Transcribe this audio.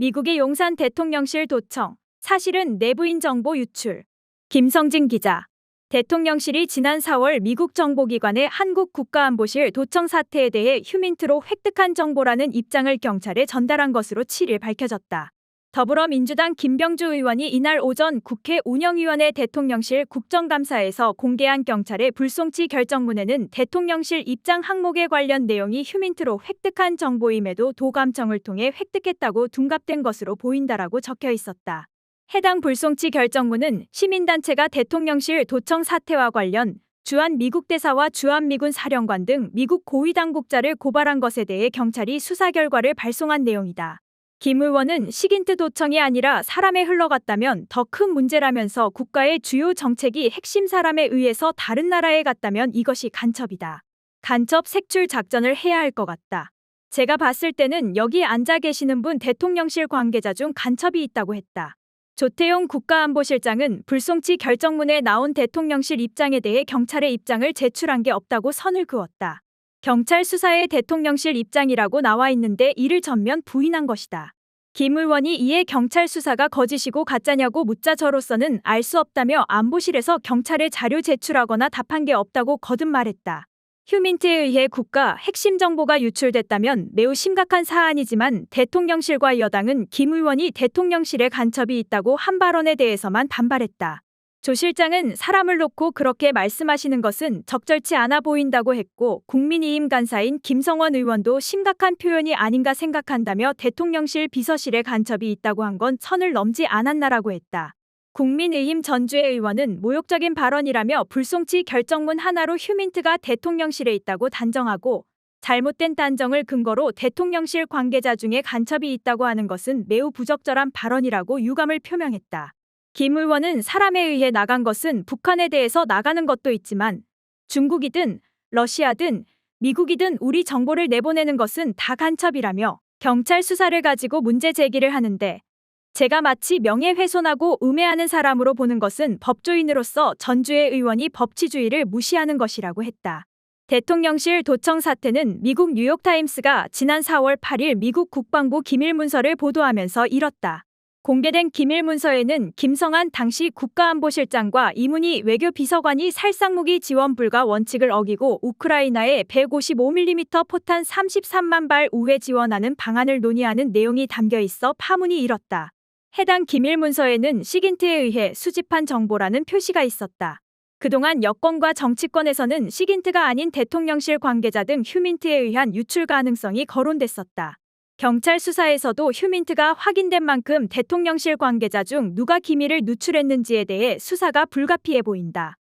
미국의 용산 대통령실 도청, 사실은 내부인 정보 유출. 김성진 기자. 대통령실이 지난 4월 미국 정보기관의 한국 국가안보실 도청 사태에 대해 휴민트로 획득한 정보라는 입장을 경찰에 전달한 것으로 7일 밝혀졌다. 더불어민주당 김병주 의원이 이날 오전 국회 운영위원회 대통령실 국정감사에서 공개한 경찰의 불송치 결정문에는 대통령실 입장 항목에 관련 내용이 휴민트로 획득한 정보임에도 도감청을 통해 획득했다고 둔갑된 것으로 보인다라고 적혀 있었다. 해당 불송치 결정문은 시민단체가 대통령실 도청 사태와 관련 주한 미국 대사와 주한미군 사령관 등 미국 고위당국자를 고발한 것에 대해 경찰이 수사 결과를 발송한 내용이다. 김 의원은 시긴트 도청이 아니라 사람에 흘러갔다면 더 큰 문제라면서 국가의 주요 정책이 핵심 사람에 의해서 다른 나라에 갔다면 이것이 간첩이다. 간첩 색출 작전을 해야 할 것 같다. 제가 봤을 때는 여기 앉아 계시는 분 대통령실 관계자 중 간첩이 있다고 했다. 조태용 국가안보실장은 불송치 결정문에 나온 대통령실 입장에 대해 경찰의 입장을 제출한 게 없다고 선을 그었다. 경찰 수사에 대통령실 입장이라고 나와 있는데 이를 전면 부인한 것이다. 김 의원이 이에 경찰 수사가 거짓이고 가짜냐고 묻자 저로서는 알 수 없다며 안보실에서 경찰에 자료 제출하거나 답한 게 없다고 거듭 말했다. 휴민트에 의해 국가 핵심 정보가 유출됐다면 매우 심각한 사안이지만 대통령실과 여당은 김 의원이 대통령실에 간첩이 있다고 한 발언에 대해서만 반발했다. 조 실장은 사람을 놓고 그렇게 말씀하시는 것은 적절치 않아 보인다고 했고 국민의힘 간사인 김성원 의원도 심각한 표현이 아닌가 생각한다며 대통령실 비서실에 간첩이 있다고 한 건 선을 넘지 않았나라고 했다. 국민의힘 전주의 의원은 모욕적인 발언이라며 불송치 결정문 하나로 휴민트가 대통령실에 있다고 단정하고 잘못된 단정을 근거로 대통령실 관계자 중에 간첩이 있다고 하는 것은 매우 부적절한 발언이라고 유감을 표명했다. 김 의원은 사람에 의해 나간 것은 북한에 대해서 나가는 것도 있지만 중국이든 러시아든 미국이든 우리 정보를 내보내는 것은 다 간첩이라며 경찰 수사를 가지고 문제 제기를 하는데 제가 마치 명예훼손하고 음해하는 사람으로 보는 것은 법조인으로서 전주의 의원이 법치주의를 무시하는 것이라고 했다. 대통령실 도청 사태는 미국 뉴욕타임스가 지난 4월 8일 미국 국방부 기밀문서를 보도하면서 일었다. 공개된 기밀문서에는 김성한 당시 국가안보실장과 이문희 외교비서관이 살상무기 지원 불가 원칙을 어기고 우크라이나에 155mm 포탄 33만 발 우회 지원하는 방안을 논의하는 내용이 담겨 있어 파문이 일었다. 해당 기밀문서에는 시긴트에 의해 수집한 정보라는 표시가 있었다. 그동안 여권과 정치권에서는 시긴트가 아닌 대통령실 관계자 등 휴민트에 의한 유출 가능성이 거론됐었다. 경찰 수사에서도 휴민트가 확인된 만큼 대통령실 관계자 중 누가 기밀을 누출했는지에 대해 수사가 불가피해 보인다.